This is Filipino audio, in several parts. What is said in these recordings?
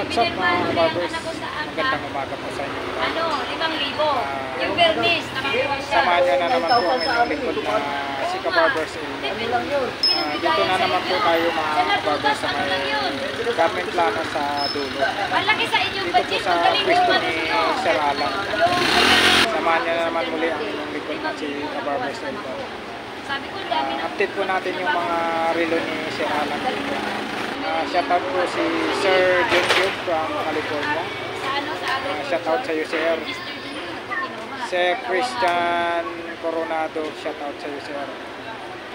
What's up mga barbers? Magandang umaga po sa inyo. 5,000. Yung Bernis, nakakuha siya. Samahan nyo na naman po ang inyong likod na si Kabarbers. Dito na naman po tayo mga barbers sa may Carmen Plana sa dulo. Malaki sa inyong Dito po budget, sa magaling pwesto yung ni Sir Alan. Samahan nyo na naman muli ang inyong likod na si Kabarbers. Sabi ko, dami na. Update po natin yung mga relo ni Sir Alan. Shoutout po si Sir John Cube from California. Shoutout sa iyo, Sir. Si Christian Coronado, shoutout sa iyo, Sir.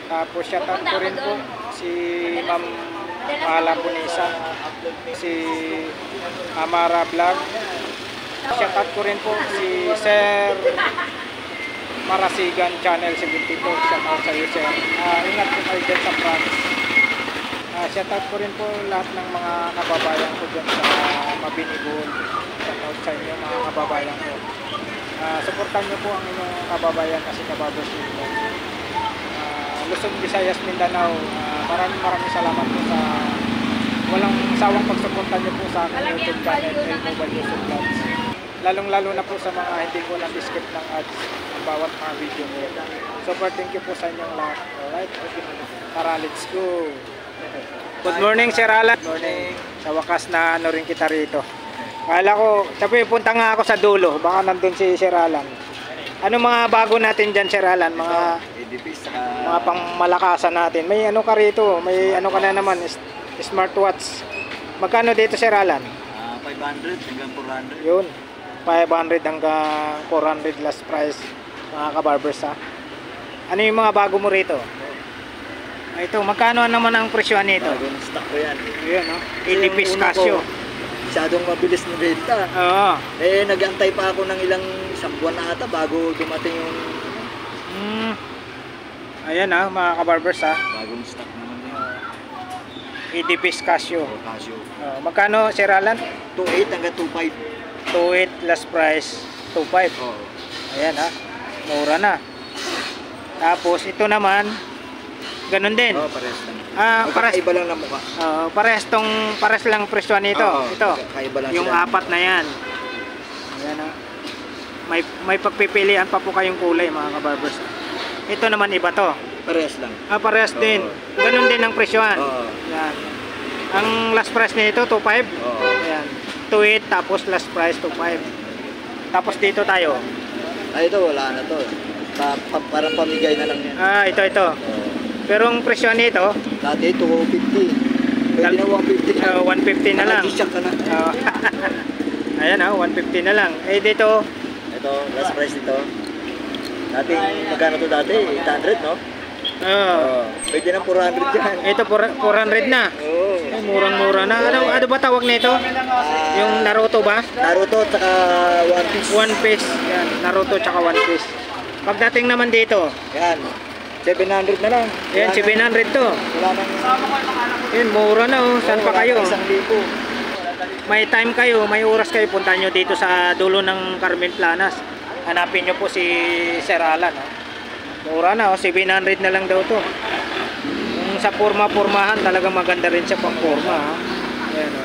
Tapos shoutout ko rin po si Ma'am Mahala Punisa, si Amara Vlog. Shoutout ko rin po si Sir Marasigan Channel 72. Shoutout sa iyo, Sir. Ingat po kayo dyan sa France. Shoutout ko rin po lahat ng mga kababayan ko dyan sa Mabinigol. Shoutout sa inyo mga kababayan ko. Suportan nyo po ang inyong kababayan kasi kababos nyo. Luzon, Visayas, Mindanao. Maraming salamat po sa walang sawang pagsuportan nyo po sa aking YouTube channel Mobile Luzon Vlogs. Lalong-lalo na po sa mga hindi ko na-skip ng ads ang bawat mga video mo. Super thank you po sa inyong lahat. Alright? Tara, let's go! Good morning, Sir Alan. Good morning. Sa wakas na ano rin kita rito. Kala ko, sabi punta nga ako sa dulo. Baka nandun si Sir Alan. Ano mga bago natin dyan, Sir Alan? Mga pangmalakasan natin. May ano ka rito? May ano ka na naman? Smartwatch. Magkano dito, Sir Alan? 500 hanggang 400. Yun. 500 hanggang 400 last price. Mga kabarbers, ha? Ano yung mga bago mo rito? Ito, magkano naman ang presyo nito? Bagong stock ko yan. Yun, no? 80 piece Casio. Masyadong mabilis na benta. Oo. Nag-antay pa ako ng isang buwan na ata bago dumating yung Ayan mga kabarbers bagong stock naman yun. 80 piece Casio. Casio. Magkano, Sir Alan? 2.8 hanggang 2.5. 2.8 last price, 2.5. Ayan mura na. Tapos ito naman ganun din. Parehas lang. Iba lang na mukha. Parehas lang presyo nito. Ito. Lang yung sila. Apat na yan. Ayan may pagpipilian pa po kayong kulay mga kabarbers. Ito naman iba to. Parehas lang. Parehas din. Ganun din ang presyoan. Yan. Ang last price nito 2.5. Ayan. 2.8 tapos last price 2.5. Tapos dito tayo. Ito wala na to. Parang pamigay na lang yan. Ito. Pero ang presyo nito, dati 250. Pwede na 150. 150 na lang. Nag-shock ka na. Ayan 150 na lang. Dito, ito, last price dito. Dati, magkano to dati? 800, no? Pwede na 400 yan. Ito 400 na. Murang-mura na. Ano ba tawag nito? Yung Naruto ba? Naruto at saka One Piece. One Piece. Yan, Naruto at saka One Piece. Pagdating naman dito, yan. 700 na lang. Yan, 700 to. Wala nang... Yan, mura na Saan pa kayo? 1,000. May time kayo, may oras kayo, punta nyo dito sa dulo ng Carmen Planas. Hanapin nyo po si Sir Alan. Mura na 700 na lang daw to. Yung sa pormahan talagang maganda rin siya pang porma. Ayan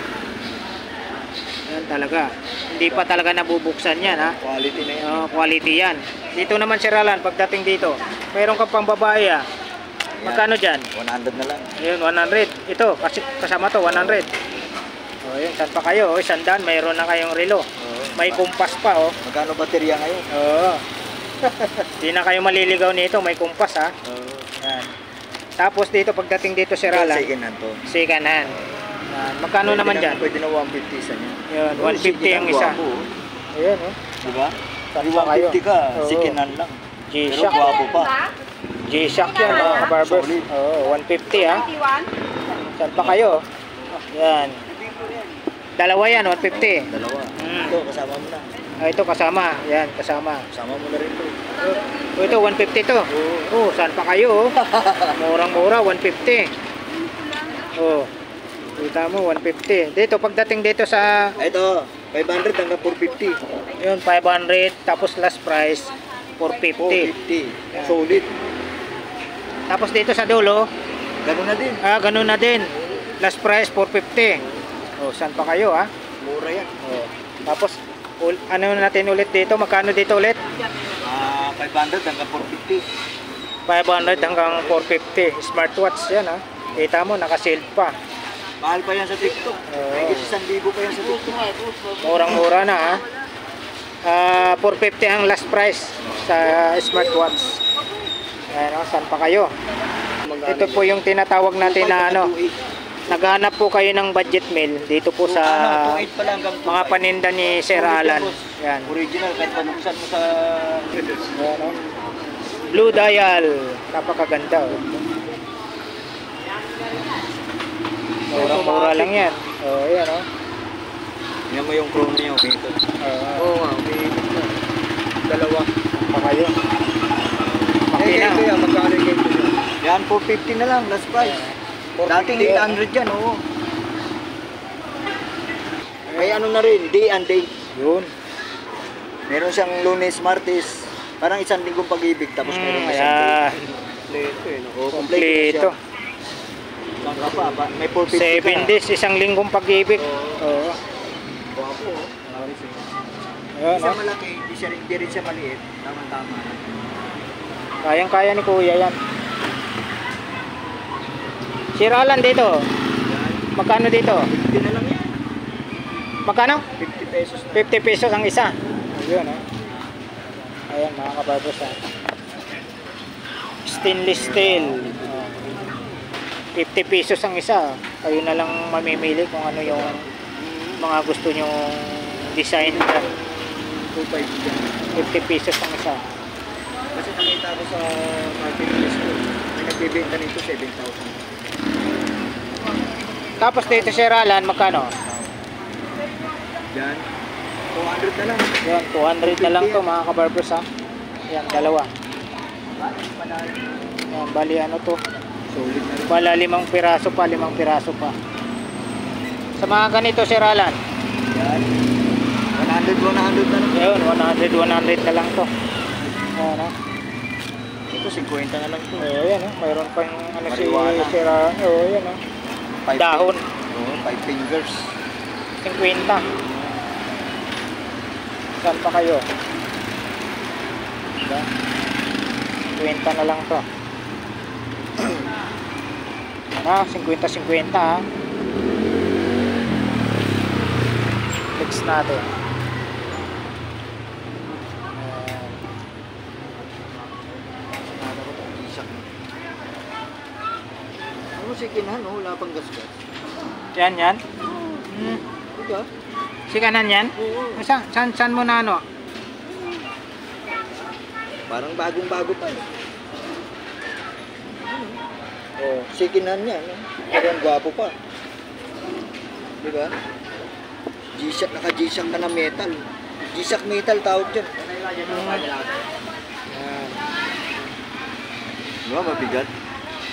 Yan talaga. Hindi pa talaga nabubuksan yan Quality na yan. Quality yan. Dito naman Sir Alan, pagdating dito, mayroon ka pang babae Magkano dyan? 100 na lang. Ayun, 100. Ito, kasi kasama to, 100. Ayun, saan pa kayo? Sandaan, mayroon na kayong relo. May kumpas pa Magkano baterya ngayon? Hindi na kayo maliligaw nito, may kumpas Yan. Tapos dito, pagdating dito Sir Alan, second hand to. second hand. Magkano naman dyan? Pwede na 150 sa niya. Yun, 150 ang isa. Ayun Diba? Saan Di pa kayo? 150 ka, second hand lang. G-Shock. Pero guwapo pa. G-Shock yan mga kabarbers. 150 Saan pa kayo? Yan. Dalawa yan, 150. Dalawa. Ito, kasama mo na. Ito kasama. Yan, kasama. Kasama mo na rin to. Ito, 150 to. Saan pa kayo? Murang-mura, 150. Kita mo, 150. Dito, pagdating dito sa... Ito, 500 hanggang 450. Yun, 500. Tapos last price, 450. 450. Solid. Tapos dito sa dulo, Ganun na din. ganun na din. Last price, 450. Saan pa kayo Mura yan. Oh. Tapos, ano natin ulit dito? Magkano dito ulit? 500 hanggang 450. 500 hanggang 450. Smartwatch yan ha. Kita mo, naka-sealed pa. Mahal pa yan sa TikTok. May 1,000 pa yan sa TikTok. Murang-mura na ha. 450 ang last price sa smartwatch. Ayan o, saan pa kayo? Ito po yung tinatawag natin na ano, naghanap po kayo ng budget meal dito po sa mga paninda ni Sir Alan. Yan. Original, kahit panuksan mo sa... Ayan, o. Blue dial. Napakaganda o. Murang-mura lang yan. O, ayan o. Yan mo yung chrome niya, okay ito. Oo nga, okay ito. Dalawa. Pa kayo. Makina. Magkano yung ito? Yan, 450 na lang, last price. Dating 800 yan, oo. May ano na rin, day and day. Yun. Meron siyang Lunes, Martes, parang isang linggong pag-ibig, tapos meron isang day. Ayan. Kompleto eh, no? Oo, Kompleto. Lang ka pa, may 450 ka. 7 days, isang linggong pag-ibig. Oo. Guwapo, oh. Ayan, Siya o. malaki, hindi rin siya maliit. Tama-tama. Kayang-kaya ni Kuya yan. Sir Alan dito. Magkano dito? 50 na lang yan. Magkano? 50 pesos na. 50 pesos ang isa. Ayun, o. Ayan, mga kabarbos ha. Stainless steel. 50 pesos ang isa. Kayo na lang mamimili kung ano yung mga gusto nyo design. 2.5 dyan. 50 pesos ang isa. Kasi nakita ko sa marketplace ko, may nagbibenta nito 7,000. Tapos dito Sir Alan, magkano? Yan. 200 na lang. Yan, 200 na lang to mga kabarbers ha. Yan, dalawa. Yan, bali ano to. Solid na rin. Bala 5 piraso pa, 5 piraso pa. Sa mga ganito Sir Alan. Yan. 100 na lang. Yun, 100 na lang to. Yan ha. Ito 50 na lang to. Yan ha, mayroon pa yung ano si Marijuana. Sir Alan. Yan ha. Dahon. Oo, 5 fingers. 50. Saan pa kayo? Diba? 50 na lang to. Ah, 50-50 ha. Next natin. Ano si Kinhan, oh, wala pang gasgas. Yan. Diba? Si kanan yan? Oo. Saan mo na ano? Parang bagong-bago pa. Oh, si Kinhan niya, no? Pero ang gwapo pa. Diba? G-Shock, naka-G-Shock ka na metal. G-Shock metal tawag dyan. Yan. Diba, mabigat?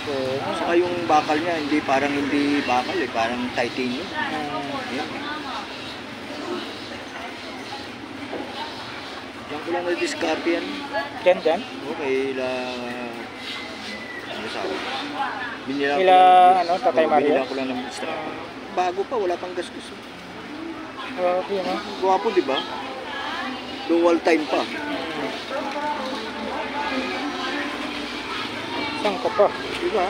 Oo. Saka yung bakal niya, hindi bakal eh, parang titanium. Yan. Diyan ko lang na-discard yan. Dyan. Okay, ano sabi? Binila Sila, ano, Tatay Mario? Binila ko lang ng strap. Bago pa, wala pang gasgas. Okay, no? Guwapo, di ba? Dual time pa. Saan ka pa? Di ba?